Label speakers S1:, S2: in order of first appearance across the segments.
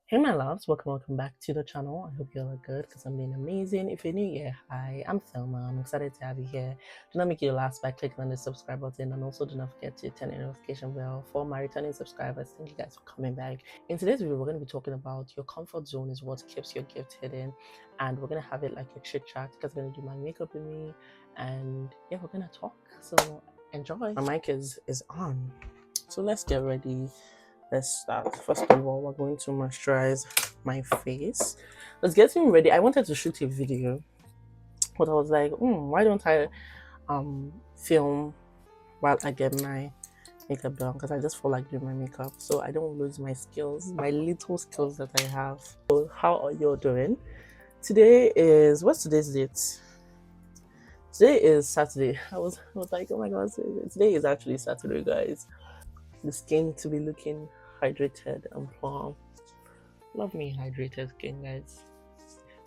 S1: Hey my loves, welcome back to the channel. I hope you all are good because I'm doing amazing. If you're new here, hi, I'm Thelma. I'm excited to have you here. Do not make it last by clicking on the subscribe button, and also do not forget to turn on the notification bell for my returning subscribers. Thank you guys for coming back. In today's video, we're going to be talking about your comfort zone is what keeps your gift hidden, and we're going to have it like a chit chat because I'm going to do my makeup with me, and yeah, we're going to talk. So enjoy. My mic is on, so let's get ready. Let's start. First of all, we're going to moisturize my face. Let's get him ready. I wanted to shoot a video, but I was like, why don't I film while I get my makeup done? Because I just feel like doing my makeup, so I don't lose my skills, my little skills that I have. So how are you doing? Today is, what's today's date? Today is Saturday. I was like, oh my god, today is actually Saturday, guys. The skin to be looking hydrated and plump. Love me hydrated skin, guys.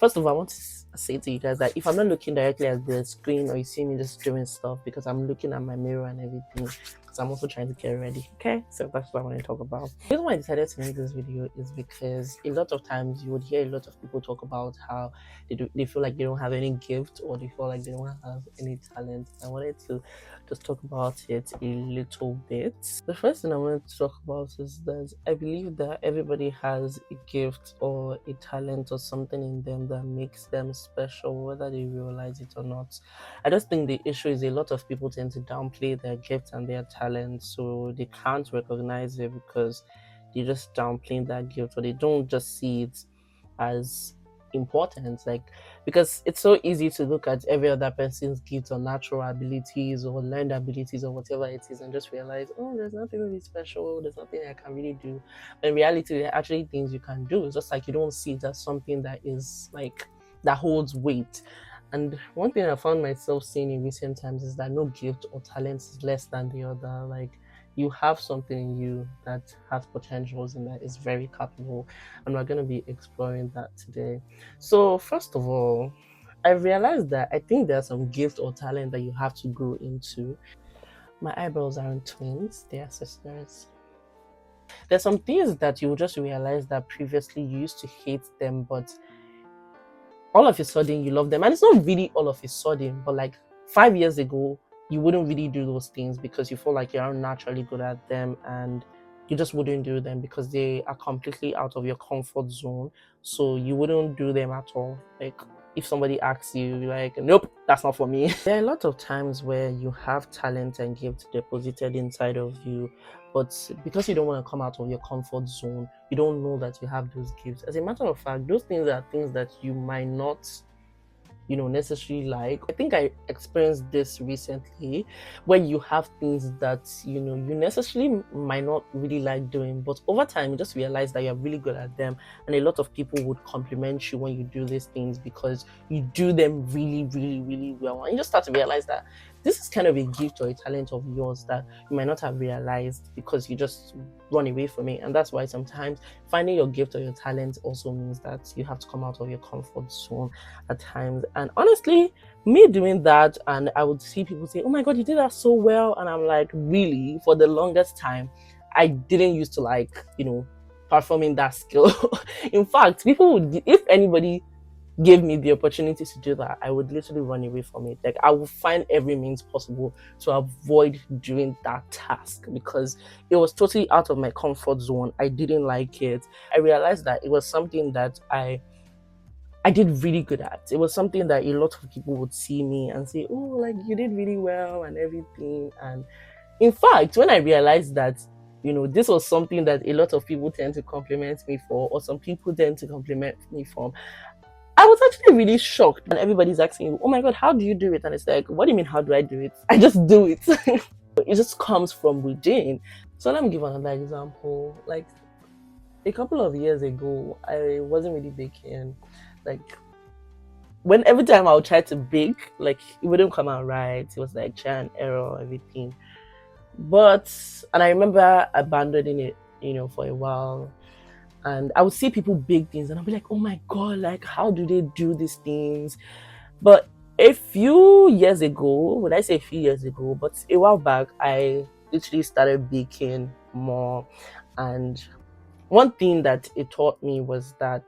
S1: First of all, I want to say to you guys that if I'm not looking directly at the screen or you see me just doing stuff, because I'm looking at my mirror and everything, because I'm also trying to get ready. Okay, so that's what I want to talk about. The reason why I decided to make this video is because a lot of times you would hear a lot of people talk about how they feel like they don't have any gift, or they feel like they don't have any talent. I wanted to just talk about it a little bit. The first thing I wanted to talk about is that I believe that everybody has a gift or a talent or something in them that makes them special, whether they realize it or not. I just think the issue is a lot of people tend to downplay their gifts and their talent, so they can't recognize it because they just downplay that gift, or they don't just see it as important, like, because it's so easy to look at every other person's gifts or natural abilities or learned abilities or whatever it is and just realize, oh, there's nothing really special, there's nothing I can really do. But in reality, there are actually things you can do. It's just like you don't see it as something that is like that holds weight. And one thing I found myself saying in recent times is that no gift or talent is less than the other. Like, you have something in you that has potentials and that is very capable, and we're going to be exploring that today. So first of all, I realized that I think there's some gift or talent that you have to grow into. My eyebrows aren't twins, they are sisters. There's some things that you will just realize that previously you used to hate them, but all of a sudden you love them. And it's not really all of a sudden, but like 5 years ago, you wouldn't really do those things because you feel like you're naturally good at them, and you just wouldn't do them because they are completely out of your comfort zone. So you wouldn't do them at all. Like, if somebody asks you, you're like, nope, that's not for me. There are a lot of times where you have talent and gifts deposited inside of you, but because you don't want to come out of your comfort zone, you don't know that you have those gifts. As a matter of fact, those things are things that you might not necessarily like. I think I experienced this recently, where you have things that you necessarily might not really like doing, but over time you just realize that you're really good at them, and a lot of people would compliment you when you do these things because you do them really, really, really well, and you just start to realize that this is kind of a gift or a talent of yours that you might not have realized because you just run away from it. And that's why sometimes finding your gift or your talent also means that you have to come out of your comfort zone at times. And honestly, me doing that, and I would see people say, oh my god, you did that so well, and I'm like, really? For the longest time I didn't used to like performing that skill. In fact, people would, if anybody gave me the opportunity to do that, I would literally run away from it. Like, I would find every means possible to avoid doing that task because it was totally out of my comfort zone. I didn't like it. I realized that it was something that I did really good at. It was something that a lot of people would see me and say, oh, like, you did really well and everything. And in fact, when I realized that, this was something that a lot of people tend to compliment me for, or some people tend to compliment me from, I was actually really shocked. And everybody's asking, oh my god, how do you do it? And it's like, what do you mean, how do I do it? I just do it. It just comes from within. So let me give another example. Like, a couple of years ago, I wasn't really baking. Like, every time I would try to bake, like, it wouldn't come out right. It was like trial and error, everything. And I remember abandoning it, for a while. And I would see people bake things and I'd be like, oh my god, like, how do they do these things? But a few years ago, would I say a few years ago, but a while back, I literally started baking more. And one thing that it taught me was that,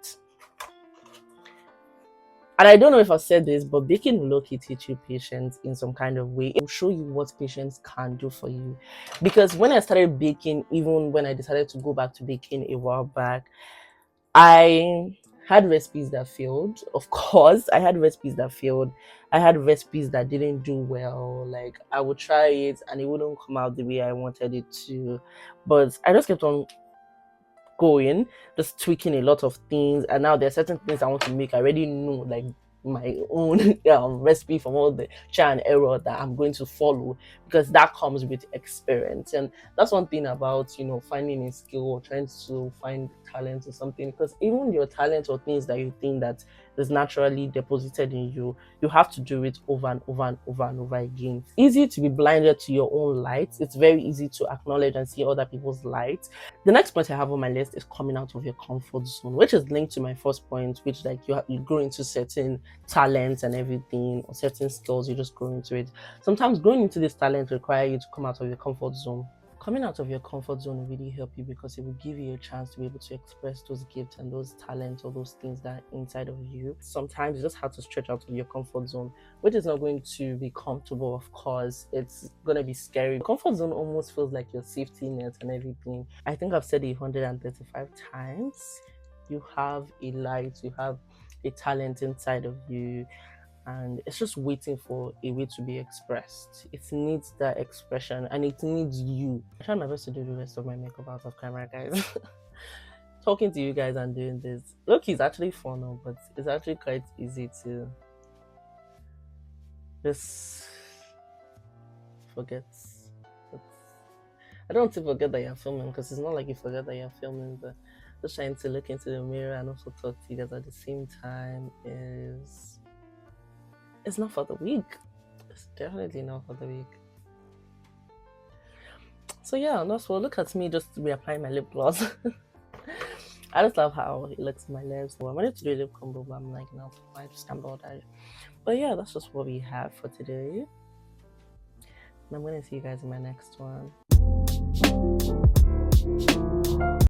S1: and I don't know if I've said this, but baking will low-key teach you patience in some kind of way. It will show you what patience can do for you. Because when I started baking, even when I decided to go back to baking a while back, I had recipes that failed. Of course, I had recipes that failed. I had recipes that didn't do well. Like, I would try it and it wouldn't come out the way I wanted it to. But I just kept on going, just tweaking a lot of things. And now there are certain things I want to make. I already know, like, my own recipe from all the trial and error that I'm going to follow, because that comes with experience. And that's one thing about, finding a skill or trying to find talent or something, because even your talent or things that you think that is naturally deposited in you, you have to do it over and over and over and over again. It's easy to be blinded to your own light. It's very easy to acknowledge and see other people's light. The next point I have on my list is coming out of your comfort zone, which is linked to my first point, which, like, you grow into certain talents and everything, or certain skills, you just grow into it. Sometimes growing into this talent require you to come out of your comfort zone. Coming out of your comfort zone will really help you, because it will give you a chance to be able to express those gifts and those talents or those things that are inside of you. Sometimes you just have to stretch out of your comfort zone, which is not going to be comfortable, of course. It's going to be scary. Comfort zone almost feels like your safety net and everything. I think I've said it 135 times. You have a light, you have a talent inside of you, and it's just waiting for a way to be expressed. It needs that expression and it needs you. I try my best to do the rest of my makeup out of camera, guys. Talking to you guys and doing this, look, it's actually fun, but it's actually quite easy to just forget. But I don't want to forget that you're filming, because it's not like you forget that you're filming, but just trying to look into the mirror and also talk to you guys at the same time it's not for the week. It's definitely not for the week. So yeah, that's what. Look at me just reapplying my lip gloss. I just love how it looks on my lips. So I wanted to do a lip combo, but I'm like, no, I just can't bother it. But yeah, that's just what we have for today. And I'm gonna see you guys in my next one.